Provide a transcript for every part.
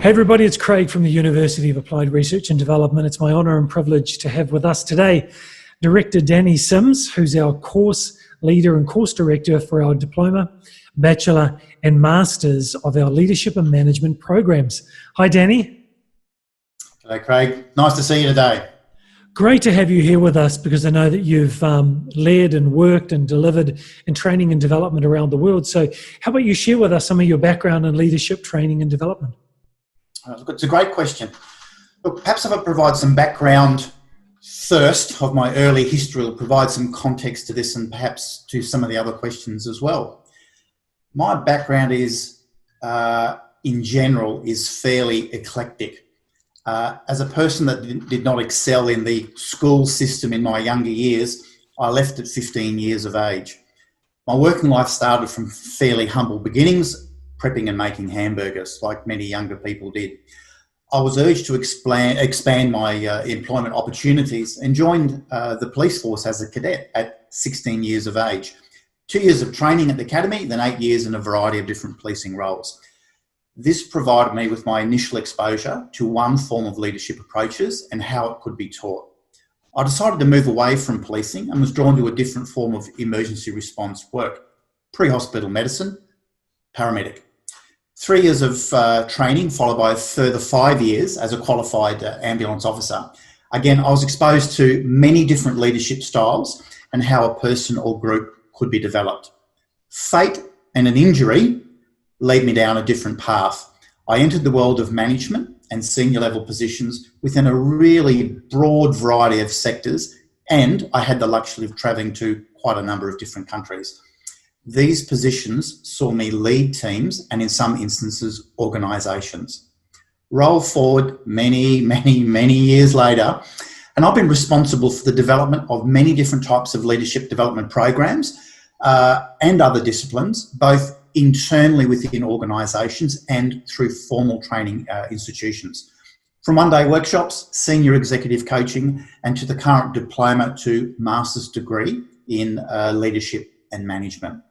Hey everybody, it's Craig from the University of Applied Research and Development. It's my honour and privilege to have with us today Director Danny Sims, who's our course leader and course director for our Diploma, Bachelor and Masters of our Leadership and Management programs. Hi Danny. G'day Craig, nice to see you today. Great to have you here with us because I know that you've led and worked and delivered in training and development around the world. So how about you share with us some of your background in leadership training and development? It's a great question. Look, perhaps if I provide some background first of my early history, will provide some context to this and perhaps to some of the other questions as well. My background is, in general, is fairly eclectic. As a person that did not excel in the school system in my younger years, I left at 15 years of age. My working life started from fairly humble beginnings, prepping and making hamburgers, like many younger people did. I was urged to expand my employment opportunities and joined the police force as a cadet at 16 years of age. 2 years of training at the academy, then 8 years in a variety of different policing roles. This provided me with my initial exposure to one form of leadership approaches and how it could be taught. I decided to move away from policing and was drawn to a different form of emergency response work, pre-hospital medicine, paramedic. 3 years of training followed by a further 5 years as a qualified ambulance officer. Again, I was exposed to many different leadership styles and how a person or group could be developed. Fate and an injury led me down a different path. I entered the world of management and senior level positions within a really broad variety of sectors, and I had the luxury of travelling to quite a number of different countries. These positions saw me lead teams and in some instances, organisations. Roll forward many years later, and I've been responsible for the development of many different types of leadership development programs and other disciplines, both internally within organisations and through formal training institutions. From one-day workshops, senior executive coaching, and to the current diploma to master's degree in leadership and management.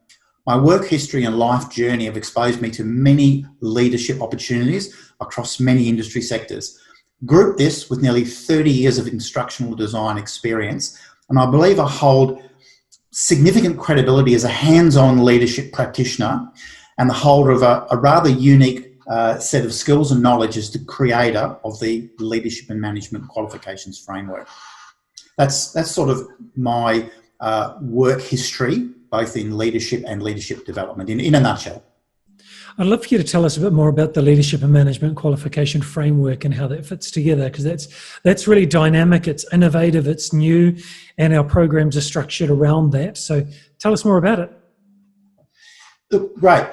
My work history and life journey have exposed me to many leadership opportunities across many industry sectors. Group this with nearly 30 years of instructional design experience, and I believe I hold significant credibility as a hands-on leadership practitioner and the holder of a rather unique set of skills and knowledge as the creator of the Leadership and Management Qualifications framework. That's sort of my work history, both in leadership and leadership development, in a nutshell. I'd love for you to tell us a bit more about the Leadership and Management Qualification framework and how that fits together, because that's really dynamic, it's innovative, it's new, and our programs are structured around that. So tell us more about it. Look, great.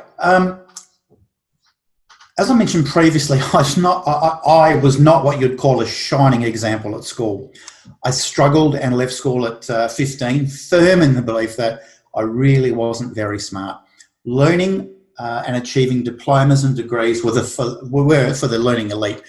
As I mentioned previously, I was not what you'd call a shining example at school. I struggled and left school at 15, firm in the belief that I really wasn't very smart. Learning and achieving diplomas and degrees were for the learning elite,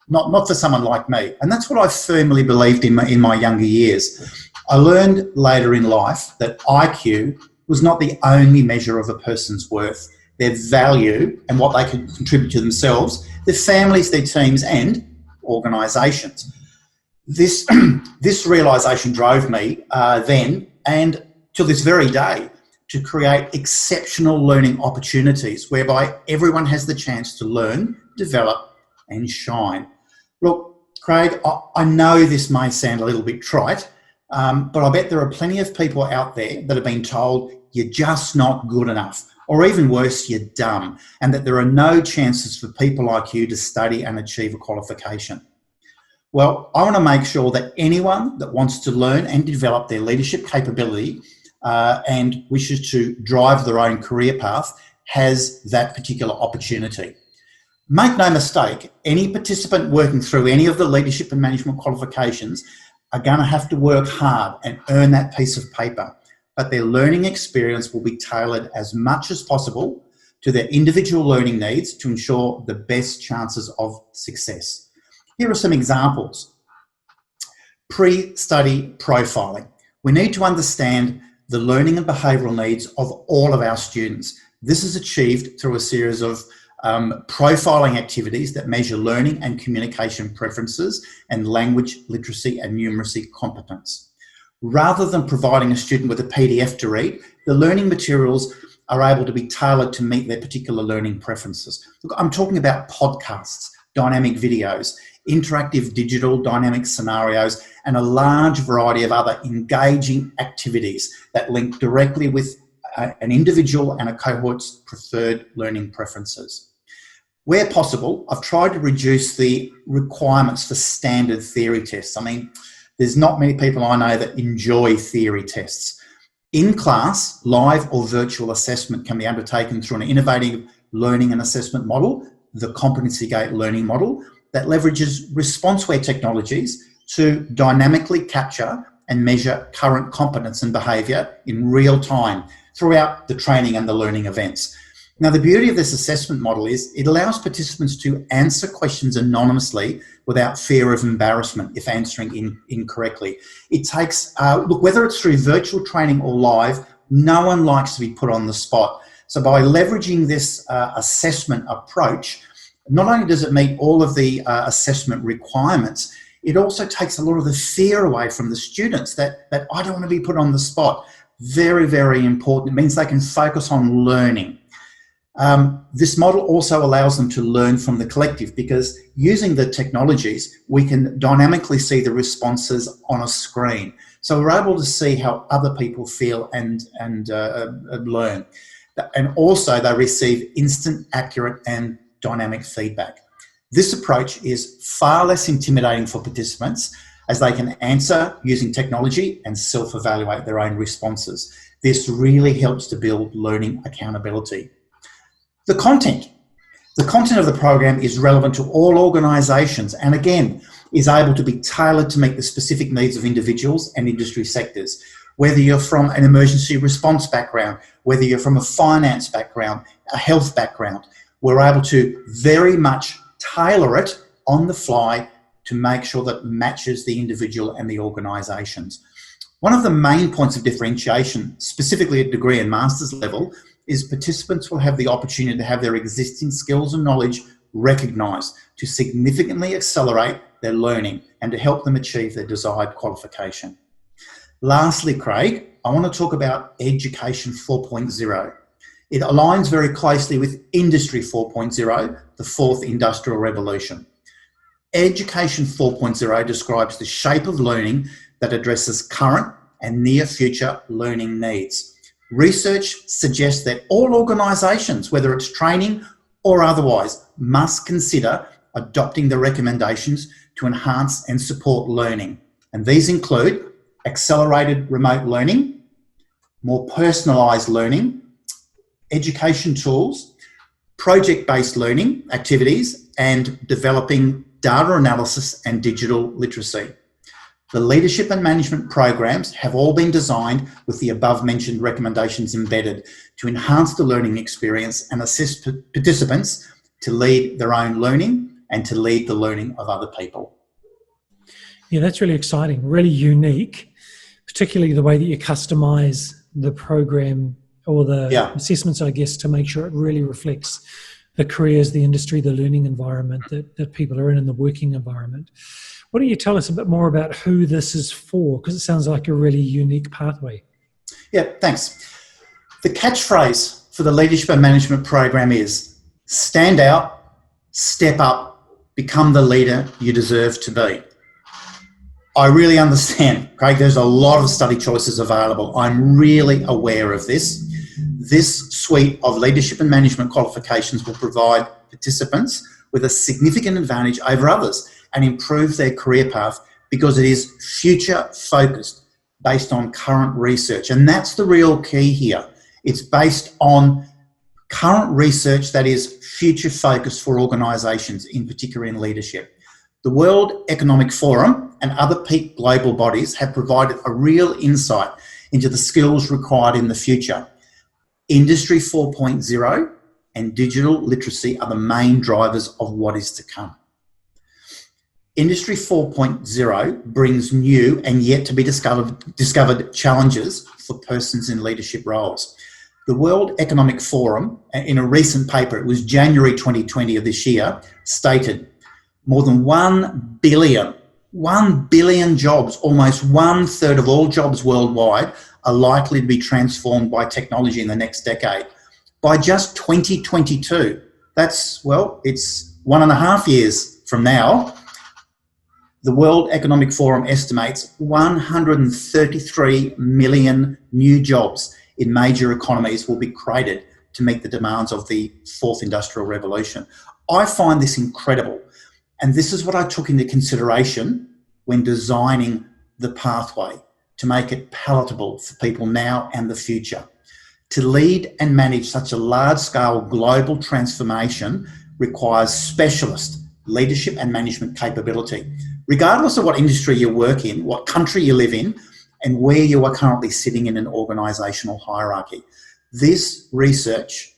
not for someone like me. And that's what I firmly believed in my younger years. I learned later in life that IQ was not the only measure of a person's worth, their value and what they could contribute to themselves, their families, their teams and organisations. This realisation drove me then and till this very day to create exceptional learning opportunities whereby everyone has the chance to learn, develop and shine. Look, Craig, I know this may sound a little bit trite, but I bet there are plenty of people out there that have been told you're just not good enough, or even worse, you're dumb, and that there are no chances for people like you to study and achieve a qualification. Well, I want to make sure that anyone that wants to learn and develop their leadership capability and wishes to drive their own career path has that particular opportunity. Make no mistake, any participant working through any of the leadership and management qualifications are going to have to work hard and earn that piece of paper, but their learning experience will be tailored as much as possible to their individual learning needs to ensure the best chances of success. Here are some examples. Pre-study profiling. We need to understand the learning and behavioural needs of all of our students. This is achieved through a series of profiling activities that measure learning and communication preferences and language literacy and numeracy competence. Rather than providing a student with a PDF to read, the learning materials are able to be tailored to meet their particular learning preferences. Look, I'm talking about podcasts, dynamic videos, interactive digital dynamic scenarios, and a large variety of other engaging activities that link directly with an individual and a cohort's preferred learning preferences. Where possible, I've tried to reduce the requirements for standard theory tests. I mean, there's not many people I know that enjoy theory tests. In class, live or virtual assessment can be undertaken through an innovative learning and assessment model, the competency gate learning model, that leverages responseware technologies to dynamically capture and measure current competence and behaviour in real time throughout the training and the learning events. Now, the beauty of this assessment model is it allows participants to answer questions anonymously without fear of embarrassment if answering incorrectly. It takes, look, whether it's through virtual training or live, no one likes to be put on the spot. So by leveraging this assessment approach, not only does it meet all of the assessment requirements, it also takes a lot of the fear away from the students that I don't want to be put on the spot. Very, very important. It means they can focus on learning. This model also allows them to learn from the collective, because using the technologies, we can dynamically see the responses on a screen. So we're able to see how other people feel and learn. And also they receive instant, accurate and dynamic feedback. This approach is far less intimidating for participants, as they can answer using technology and self-evaluate their own responses. This really helps to build learning accountability. The content of the program is relevant to all organisations, and again, is able to be tailored to meet the specific needs of individuals and industry sectors. Whether you're from an emergency response background, whether you're from a finance background, a health background, we're able to very much tailor it on the fly to make sure that it matches the individual and the organisations. One of the main points of differentiation, specifically at degree and master's level, is participants will have the opportunity to have their existing skills and knowledge recognised to significantly accelerate their learning and to help them achieve their desired qualification. Lastly, Craig, I want to talk about Education 4.0. It aligns very closely with Industry 4.0, the fourth industrial revolution. Education 4.0 describes the shape of learning that addresses current and near future learning needs. Research suggests that all organisations, whether it's training or otherwise, must consider adopting the recommendations to enhance and support learning. And these include accelerated remote learning, more personalised learning, education tools, project-based learning activities, and developing data analysis and digital literacy. The leadership and management programs have all been designed with the above mentioned recommendations embedded to enhance the learning experience and assist participants to lead their own learning and to lead the learning of other people. Yeah, that's really exciting, really unique, particularly the way that you customise the program or the assessments, I guess, to make sure it really reflects the careers, the industry, the learning environment that people are in the working environment. Why don't you tell us a bit more about who this is for? Because it sounds like a really unique pathway. Yeah, thanks. The catchphrase for the Leadership and Management Program is stand out, step up, become the leader you deserve to be. I really understand, Craig, there's a lot of study choices available. I'm really aware of this. This suite of leadership and management qualifications will provide participants with a significant advantage over others and improve their career path because it is future focused based on current research. And that's the real key here. It's based on current research that is future focused for organisations, in particular in leadership. The World Economic Forum and other peak global bodies have provided a real insight into the skills required in the future. Industry 4.0 and digital literacy are the main drivers of what is to come. Industry 4.0 brings new and yet to be discovered challenges for persons in leadership roles. The World Economic Forum, in a recent paper, it was January 2020 of this year, stated more than 1 billion jobs, almost 1/3 of all jobs worldwide, are likely to be transformed by technology in the next decade. By just 2022, that's, well, it's 1.5 years from now, the World Economic Forum estimates 133 million new jobs in major economies will be created to meet the demands of the fourth industrial revolution. I find this incredible. And this is what I took into consideration when designing the pathway to make it palatable for people now and the future. To lead and manage such a large-scale global transformation requires specialist leadership and management capability, regardless of what industry you work in, what country you live in, and where you are currently sitting in an organisational hierarchy. This research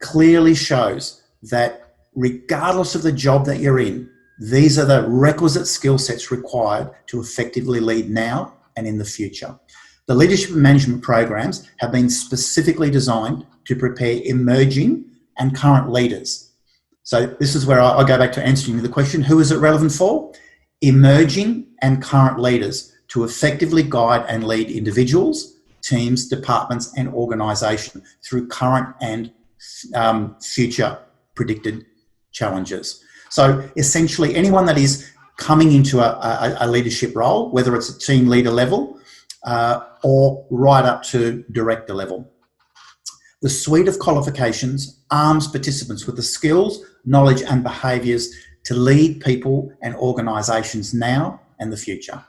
clearly shows that regardless of the job that you're in, these are the requisite skill sets required to effectively lead now and in the future. The leadership and management programs have been specifically designed to prepare emerging and current leaders. So this is where I go back to answering the question, who is it relevant for? Emerging and current leaders to effectively guide and lead individuals, teams, departments and organisations through current and future predicted challenges. So essentially anyone that is coming into a leadership role, whether it's a team leader level or right up to director level. The suite of qualifications arms participants with the skills, knowledge and behaviours to lead people and organisations now and the future.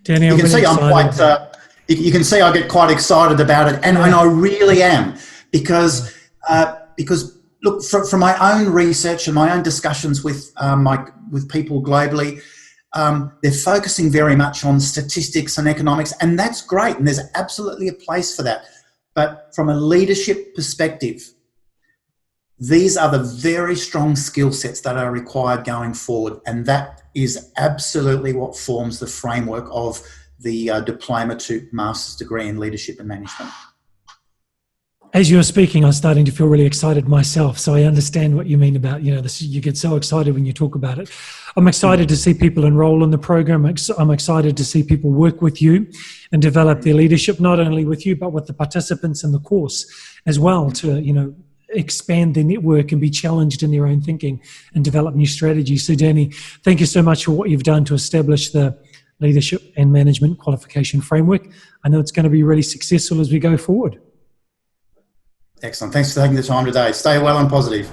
Danny, you can see I'm quite. You can see I get quite excited about it, and I really am because look, from my own research and my own discussions with people globally, they're focusing very much on statistics and economics, and that's great, and there's absolutely a place for that. But from a leadership perspective, these are the very strong skill sets that are required going forward, and that is absolutely what forms the framework of the diploma to master's degree in leadership and management. As you're speaking, I'm starting to feel really excited myself. So I understand what you mean about, this, you get so excited when you talk about it. I'm excited to see people enroll in the program. I'm excited to see people work with you and develop their leadership, not only with you, but with the participants in the course as well, to, expand their network and be challenged in their own thinking and develop new strategies. So Danny, thank you so much for what you've done to establish the leadership and management qualification framework. I know it's going to be really successful as we go forward. Excellent. Thanks for taking the time today. Stay well and positive.